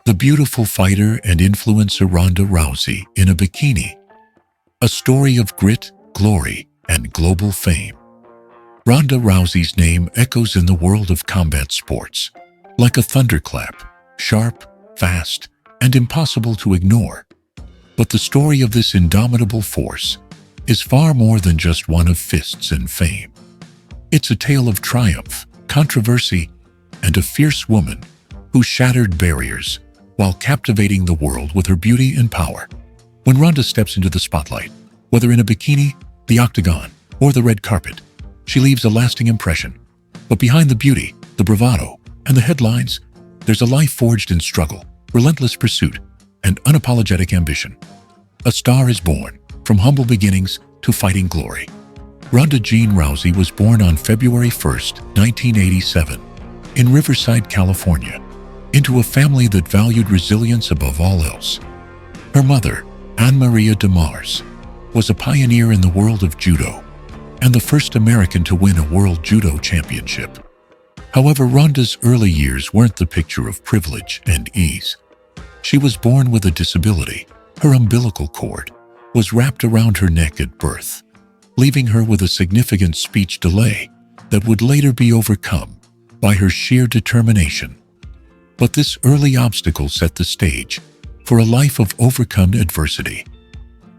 The beautiful fighter and influencer Ronda Rousey in a bikini. A story of grit, glory, and global fame. Ronda Rousey's name echoes in the world of combat sports, like a thunderclap, sharp, fast, and impossible to ignore. But the story of this indomitable force is far more than just one of fists and fame. It's a tale of triumph, controversy, and a fierce woman who shattered barriers while captivating the world with her beauty and power. When Ronda steps into the spotlight, whether in a bikini, the octagon, or the red carpet, she leaves a lasting impression. But behind the beauty, the bravado, and the headlines, there's a life forged in struggle, relentless pursuit, and unapologetic ambition. A star is born, from humble beginnings to fighting glory. Ronda Jean Rousey was born on February 1st, 1987, in Riverside, California, into a family that valued resilience above all else. Her mother, Anne-Maria DeMars, was a pioneer in the world of judo and the first American to win a World Judo Championship. However, Ronda's early years weren't the picture of privilege and ease. She was born with a disability. Her umbilical cord was wrapped around her neck at birth, leaving her with a significant speech delay that would later be overcome by her sheer determination. But this early obstacle set the stage for a life of overcome adversity.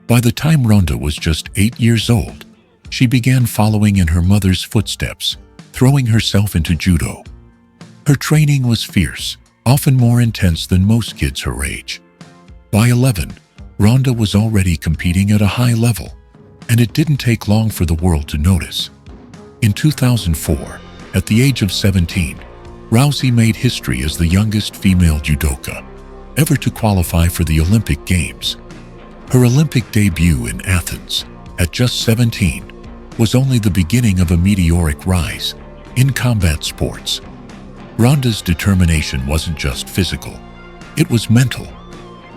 By the time Ronda was just 8 years old, she began following in her mother's footsteps, throwing herself into judo. Her training was fierce, often more intense than most kids her age. By 11, Ronda was already competing at a high level, and it didn't take long for the world to notice. In 2004, at the age of 17, Rousey made history as the youngest female judoka ever to qualify for the Olympic Games. Her Olympic debut in Athens, at just 17, was only the beginning of a meteoric rise in combat sports. Ronda's determination wasn't just physical, it was mental.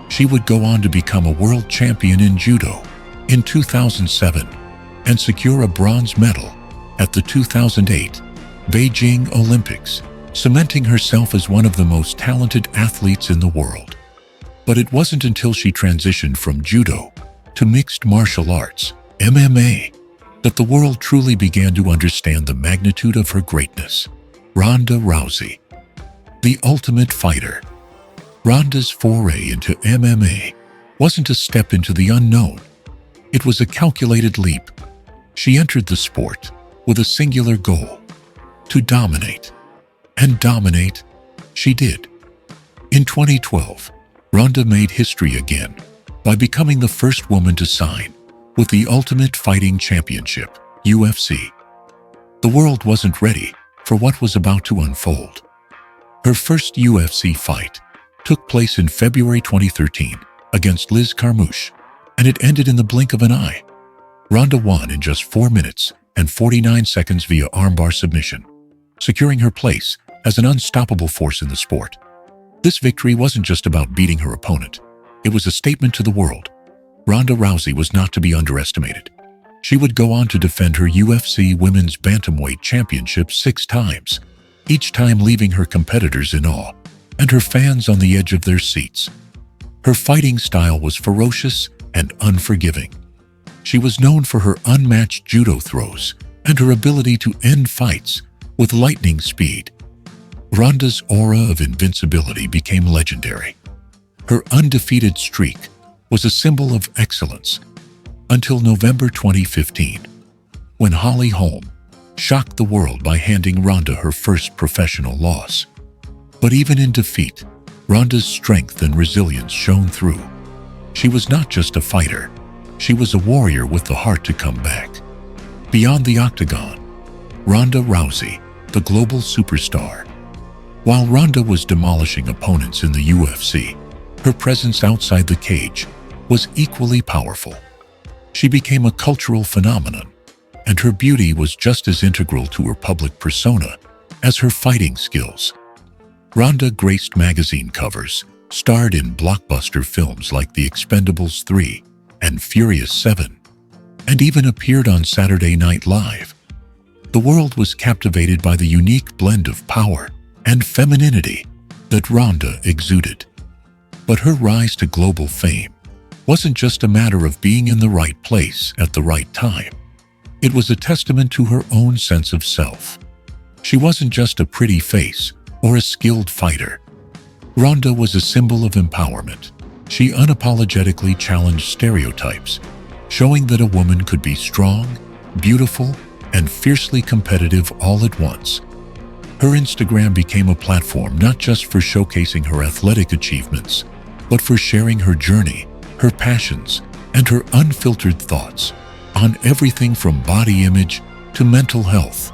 She would go on to become a world champion in judo in 2007 and secure a bronze medal at the 2008 Beijing Olympics, cementing herself as one of the most talented athletes in the world. But it wasn't until she transitioned from judo to mixed martial arts, MMA, that the world truly began to understand the magnitude of her greatness. Ronda Rousey, the ultimate fighter. Ronda's foray into MMA wasn't a step into the unknown. It was a calculated leap. She entered the sport with a singular goal: to dominate. And dominate she did. In 2012, Ronda made history again by becoming the first woman to sign with the Ultimate Fighting Championship, UFC. The world wasn't ready for what was about to unfold. Her first UFC fight took place in February 2013 against Liz Carmouche, and it ended in the blink of an eye. Ronda won in just 4 minutes and 49 seconds via armbar submission, securing her place as an unstoppable force in the sport. This victory wasn't just about beating her opponent. It was a statement to the world. Ronda Rousey was not to be underestimated. She would go on to defend her UFC Women's Bantamweight Championship 6 times, each time leaving her competitors in awe and her fans on the edge of their seats. Her fighting style was ferocious and unforgiving. She was known for her unmatched judo throws and her ability to end fights with lightning speed. Ronda's aura of invincibility became legendary. Her undefeated streak was a symbol of excellence until November 2015, when Holly Holm shocked the world by handing Ronda her first professional loss. But even in defeat, Ronda's strength and resilience shone through. She was not just a fighter, she was a warrior with the heart to come back. Beyond the octagon, Ronda Rousey, the global superstar. While Ronda was demolishing opponents in the UFC, her presence outside the cage was equally powerful. She became a cultural phenomenon, and her beauty was just as integral to her public persona as her fighting skills. Ronda graced magazine covers, starred in blockbuster films like The Expendables 3 and Furious 7, and even appeared on Saturday Night Live. The world was captivated by the unique blend of power and femininity that Ronda exuded. But her rise to global fame wasn't just a matter of being in the right place at the right time. It was a testament to her own sense of self. She wasn't just a pretty face or a skilled fighter. Ronda was a symbol of empowerment. She unapologetically challenged stereotypes, showing that a woman could be strong, beautiful, and fiercely competitive all at once. Her Instagram became a platform not just for showcasing her athletic achievements, but for sharing her journey, her passions, and her unfiltered thoughts on everything from body image to mental health.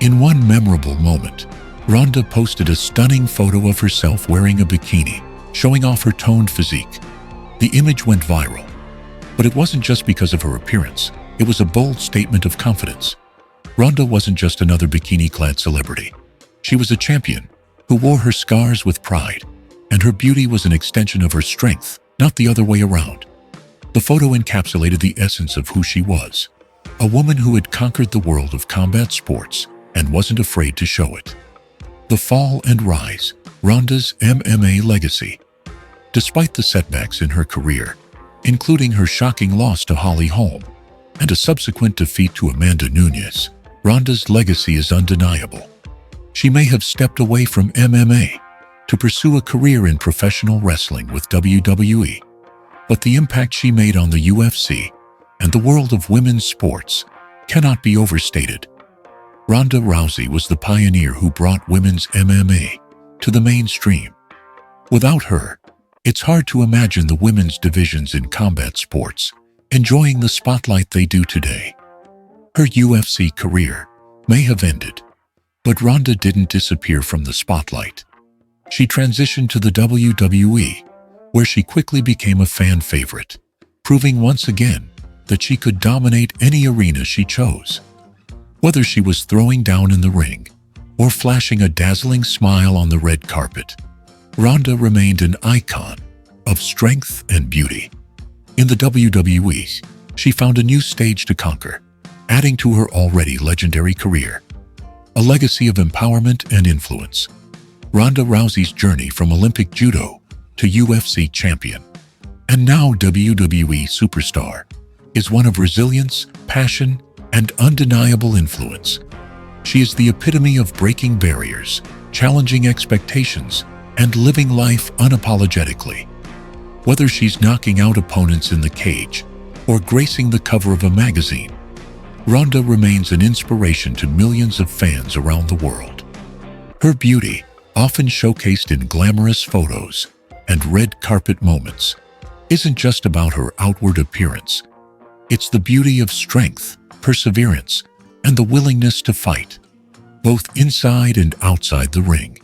In one memorable moment, Ronda posted a stunning photo of herself wearing a bikini, showing off her toned physique. The image went viral, but it wasn't just because of her appearance. It was a bold statement of confidence. Ronda wasn't just another bikini-clad celebrity. She was a champion who wore her scars with pride, and her beauty was an extension of her strength, not the other way around. The photo encapsulated the essence of who she was, a woman who had conquered the world of combat sports and wasn't afraid to show it. The fall and rise, Ronda's MMA legacy. Despite the setbacks in her career, including her shocking loss to Holly Holm and a subsequent defeat to Amanda Nunes, Ronda's legacy is undeniable. She may have stepped away from MMA to pursue a career in professional wrestling with WWE, but the impact she made on the UFC and the world of women's sports cannot be overstated. Ronda Rousey was the pioneer who brought women's MMA to the mainstream. Without her, it's hard to imagine the women's divisions in combat sports enjoying the spotlight they do today. Her UFC career may have ended, but Ronda didn't disappear from the spotlight. She transitioned to the WWE, where she quickly became a fan favorite, proving once again that she could dominate any arena she chose. Whether she was throwing down in the ring or flashing a dazzling smile on the red carpet, Ronda remained an icon of strength and beauty. In the WWE, she found a new stage to conquer, adding to her already legendary career. A legacy of empowerment and influence. Ronda Rousey's journey from Olympic judo to UFC champion, and now WWE superstar, is one of resilience, passion, and undeniable influence. She is the epitome of breaking barriers, challenging expectations, and living life unapologetically. Whether she's knocking out opponents in the cage or gracing the cover of a magazine, Ronda remains an inspiration to millions of fans around the world. Her beauty, often showcased in glamorous photos and red carpet moments, isn't just about her outward appearance. It's the beauty of strength, perseverance, and the willingness to fight, both inside and outside the ring.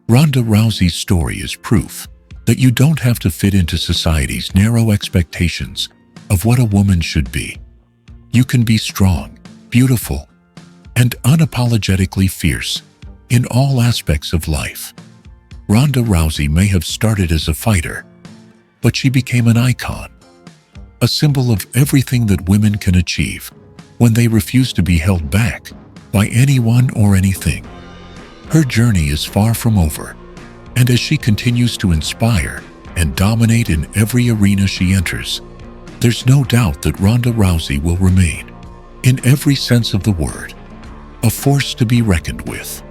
Ronda Rousey's story is proof that you don't have to fit into society's narrow expectations of what a woman should be. You can be strong, beautiful, and unapologetically fierce in all aspects of life. Ronda Rousey may have started as a fighter, but she became an icon, a symbol of everything that women can achieve when they refuse to be held back by anyone or anything. Her journey is far from over, and as she continues to inspire and dominate in every arena she enters, there's no doubt that Ronda Rousey will remain, in every sense of the word, a force to be reckoned with.